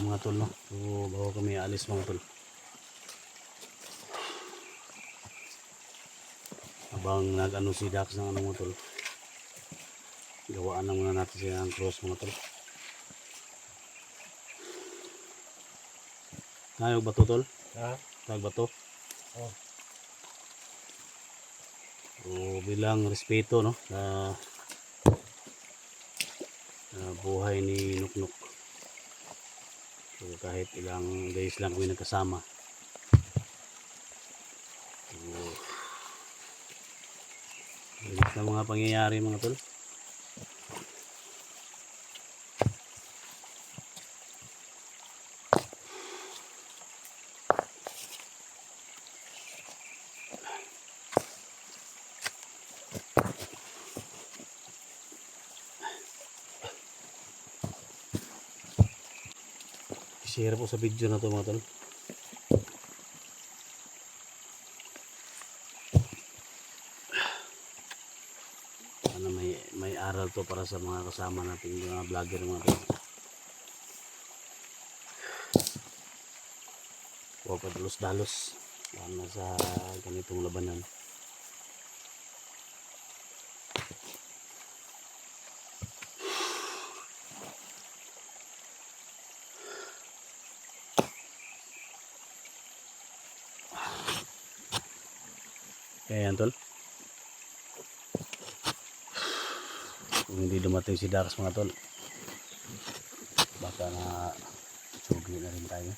mga tol, no? So bago kami alis mga tol, habang nag-ano si Dax ng ano mga tol, gawaan na muna natin siya ng cross mga tol. Nayog bato tol? Ha? Tag bato? Oh. So bilang respeto, no, na buhay ni Nuknuk. So kahit ilang days lang kami nagkasama. So ganit na mga pangyayari mga tol. Share po sa video na to mga tol. Ano, may aral to para sa mga kasama natin mga vlogger mga tol. Huwag padalos-dalos na sa ganitong labanan. Kaya yan tol, kung hindi dumating si Dax mga tol, baka na sugi na rin tayo.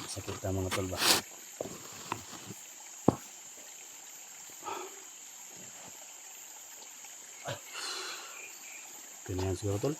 Sakit na mga tol ba? Ganyan siguro tol.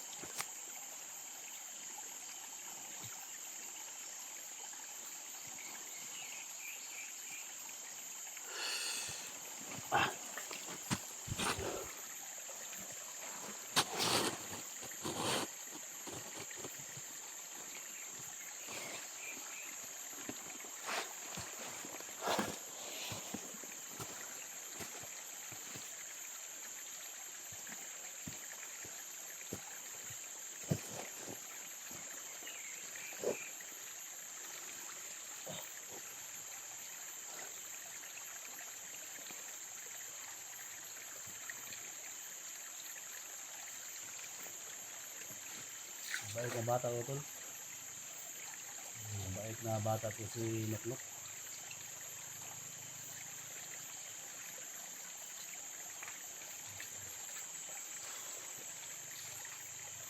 Bait na bata ko tol. Bait na bata to si Nuknuk.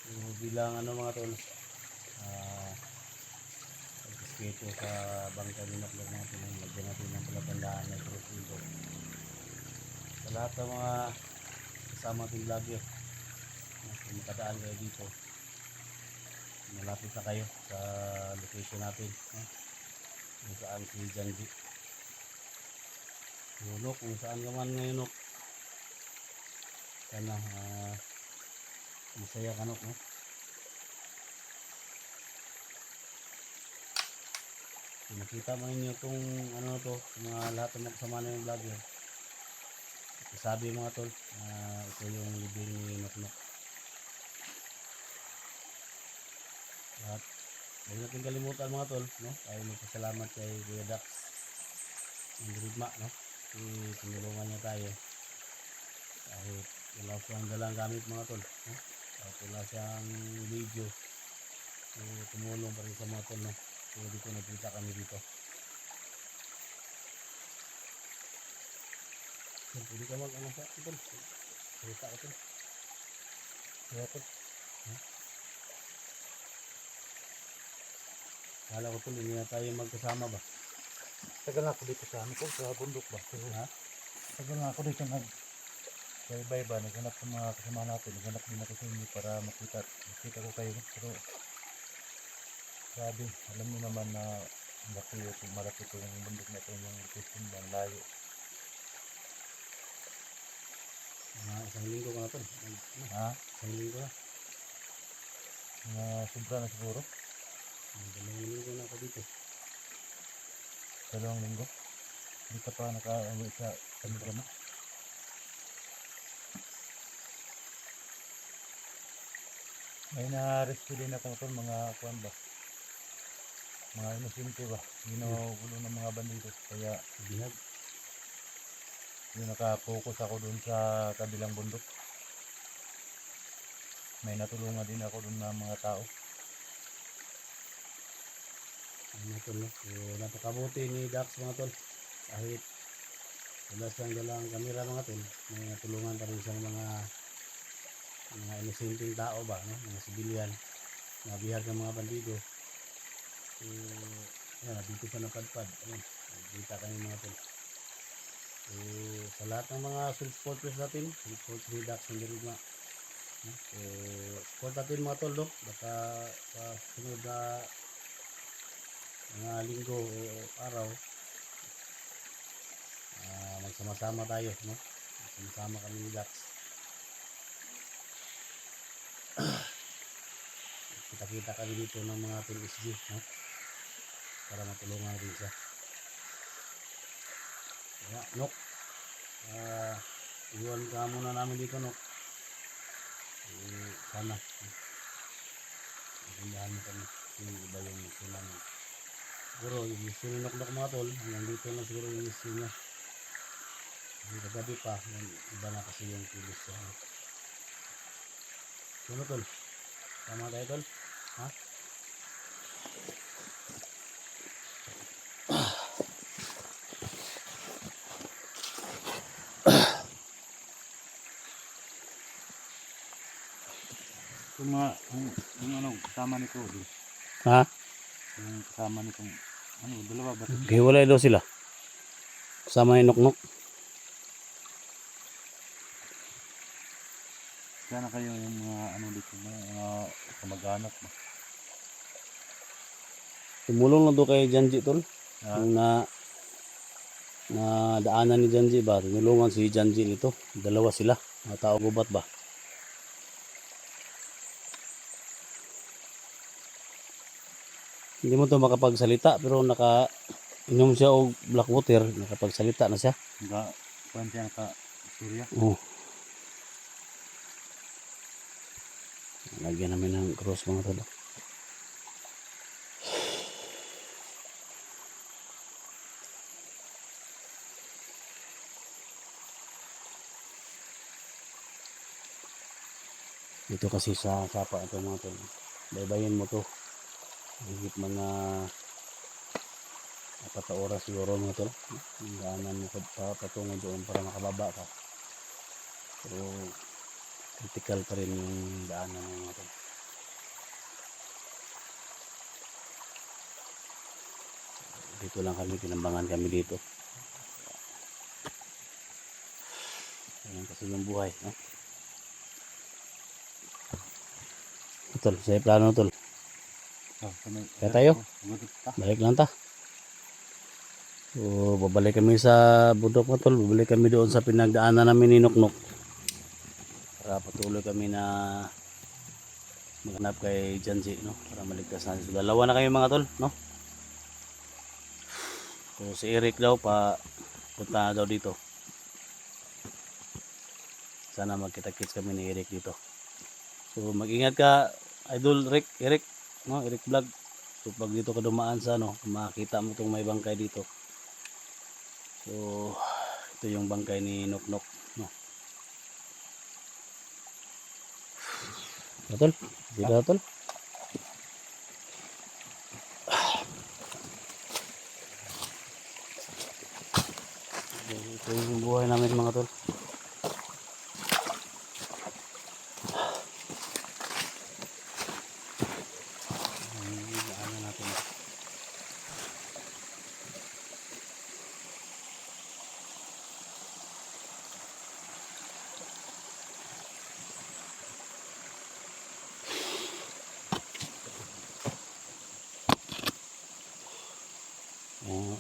So, bilang ano mga tol, respeto sa bangka ni Nuknuk natin, lagyan natin ng palatandaan na cross dito. Sa lahat ng mga kasama ating vlogger, kung makadaan kayo dito, malapit na kayo sa location natin, kung saan si Janji. So, Nuk, kung saan ka man ngayon, Nuk, sana masaya ka, Nuk, no? So, nakita mo ninyo itong ano to, mga lahat ng makasama na yung vlogger. Sabi mga tol, ito yung libing ni Nuknuk. At huwag natin kalimutan mga tol, no? Tayo magpasalamat kay Kuya Dax ng Ridma, no? Tinulungan niya tayo kahit wala siyang dalang gamit mga tol, no? Kahit wala siyang video, so tumulong pa rin sa mga tol, no? So dito nagkita kami dito. So pwede ka mag-ano sa akin tol, salita ka tol, kaya tol, kala ko tol, hindi na tayo magkasama ba? Tagal na ako dito sa ano ko, sa bundok ba? Ha? Tagal na ako dito nag-bye ba, naghanap sa mga kasama natin, naghanap din ako sa inyo para makita ko kayo. Pero grabe, alam mo naman na malaki ito yung bundok na ito, yung location ba, layo. Isang linggo ka na tol. Ha? Isang linggo na. Sobra na siguro. 2 linggo na ako dito. 2 linggo. Hindi ka pa naka-uwi sa kanila mo. May na-rescue din ako tol, mga kuan ba? Mga inosente ba? Ginugulo ng mga bandido. Kaya Bihag. yung nakapokus ako dun sa kabilang bundok. May natulungan din ako dun ng mga tao. Mga tol, no? So, napakabuti ni Dax mga tol. Kahit wala siyang dalang kamera mga tol, may natulungan pa rin siyang mga inosenteng tao ba, no? Mga sibilyan na bihag ng mga bandido. So, yan, dito sa napadpad. Ayun, nakita kami mga tol. So, sa lahat ng mga supporters natin, support ni Dax ng Dirigma. No? So, support natin mga tol, no? Baka sa sunod na mga linggo o araw, magsama-sama tayo, no? Magsama kami ni Dax. Kita-kita kami dito ng mga Team SG, no? Para matulungan natin siya. Kaya, Nok, iwan ka muna namin dito, Nok. Sana, matindahan mo kami. Yung iba yung mission namin. Siguro, yung mission ni Nok mga tol, hanggang dito na siguro yung mission niya. Kasi kagabi pa, yung iba na kasi yung kilos siya. Ano tol? Tama tayo tol? Ha? Yung mga, yung ano, kasama nito. Ha? Yung kasama nitong, ano, dalawa ba? Hiwalay daw sila. Kasama ni Nok. Sana kayo yung mga, ano dito, mga kamag-anak mo. Tumulong na doon kay Janji tol. Ah, Yung na daanan ni Janji ba? Tinulungan si Janji nito. Dalawa sila. Mga tao gubat ba? Hindi mo to makapagsalita pero inom siya og black water, nakapagsalita na siya. kuhan siya ka, Surya. Oh. Lagyan namin ng cross mga tol. Dito kasi sa sapa ito mga tol. Baybayin mo to. Higit mga 4 na oras siguro mga tol. Daanan mo patungo doon para makababa ka. Pero critical pa rin yung daanan mo mga tol. Dito lang kami, pinambangan kami dito. Ayan kasi yung buhay. No? Tol, sa plano tol. Kaya tayo? Balik lang ta. So, babalik kami sa bundok mga tol. Babalik kami doon sa pinagdaanan namin ni Noknok. Para patuloy kami na maghanap kay Janji, no? Para maligtas natin. So, dalawa na kami mga tol, no? So, si Eric daw punta daw dito. Sana magkita-kits kami ni Eric dito. So, mag-ingat ka, Idol Eric, no? Eric Vlog. So, pag dito ka dumaan sa, no, makita mo itong may bangkay dito. So, ito yung bangkay ni Noknok, no? Tol, dito tol. Ito yung buhay namin mga tol. Ano natin.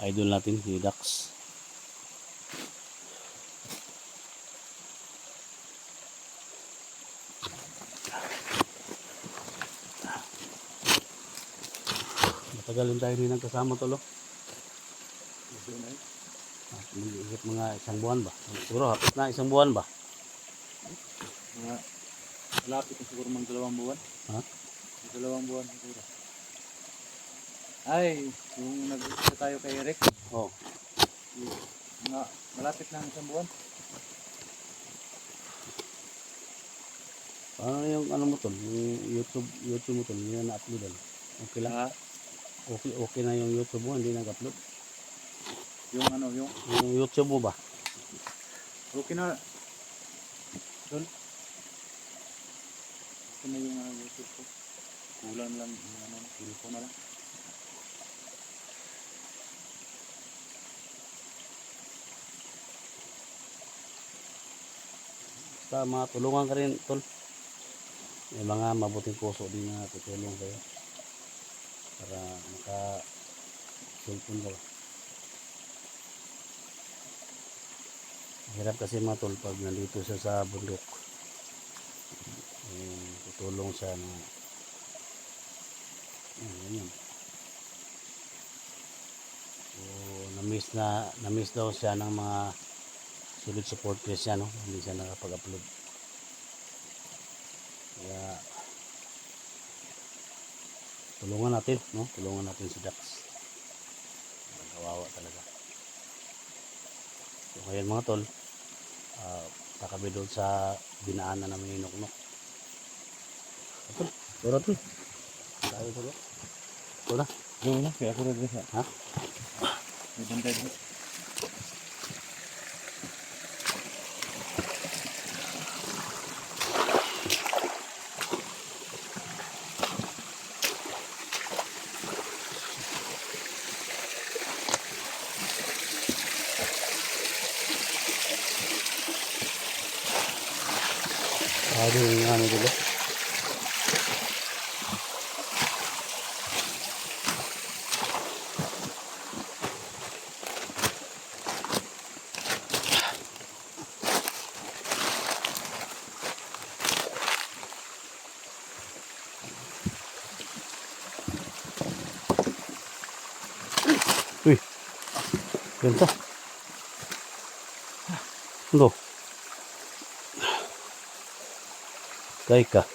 Idol natin si Dax. Matagalin tayo din kasama tolo. Higit mga 1 buwan ba? Siguro hapit na 1 buwan ba? Mga Malapit na siguro mga 2 buwan. Ha? Mga 2 buwan siguro. Ay, yung nag-usap tayo kay Eric, Oh. mga malapit na 1 buwan. Paano yung ano mo tol? Yung YouTube mo tol, hindi na na-uploadan. Okay lang. Ah, Okay na yung YouTube mo, hindi nag-upload. yung ano, yung Yung YouTube mo ba? okay na. Dol. Okay na yung YouTube ko. Kulang lang yung ano, cellphone na lang. Basta mga tulungan ka rin tol. May mga mabuting puso din na tutulong kayo. Para maka-cellphone ka ba. Hirap kasi mga tol pag nandito siya sa bundok. Tutulong siya na ganyan. So, na-miss daw siya ng mga solid supporters niya, no? Hindi siya nakapag-upload. Kaya tulungan natin, no? Tulungan natin si Dax. Kawawa talaga. So, ngayon mga tol, kakabi doon sa binaanan namin ni Noknok. Tol, tara tol. Tayo tol. Ito na. Yung na, kaya ako rin sa. Ha? May bantay din. Ada yung ano dito. Uy, ganda. Ano? Kay ka.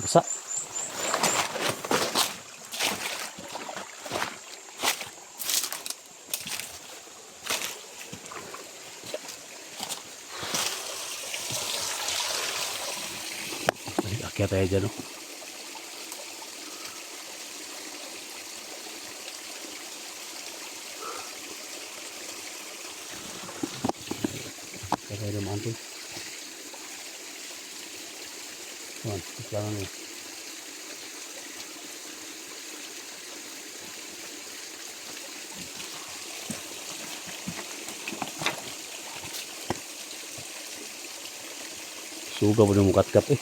Basa. Akyat tayo dyan, no? Akyat tayo naman ito. Ayan, ito lang yun. Suga mo na mukat kap eh.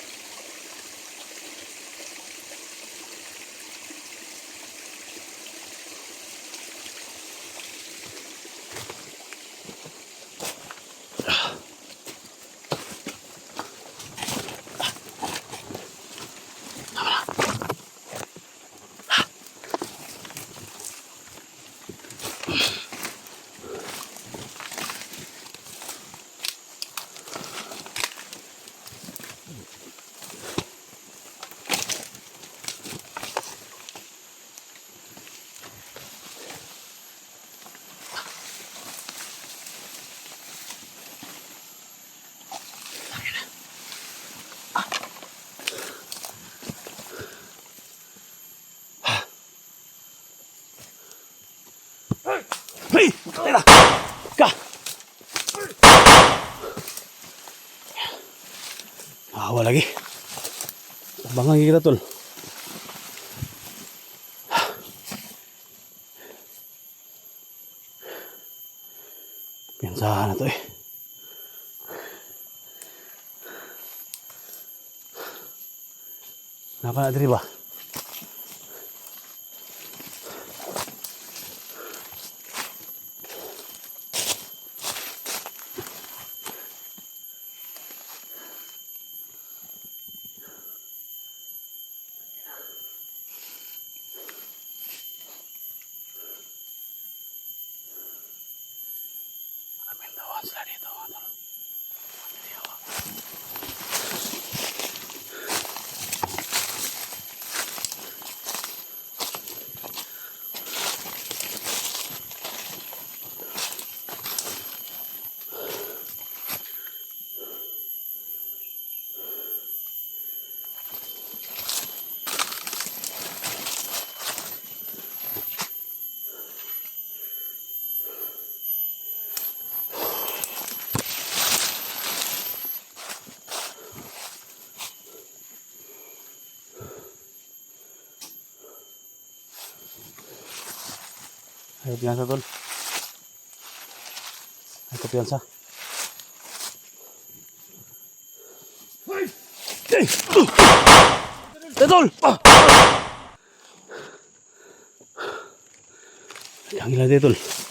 Hey! Tira! Ka! Awa lagi. Abangan kita tol. Piyansahan na to eh. Napa na diri ba? Maraming dawan sila dito, mga tol. Ay, piyansa tol. Ay, piyansa. Ay! Tol! Ah! Yang ilan dito tol.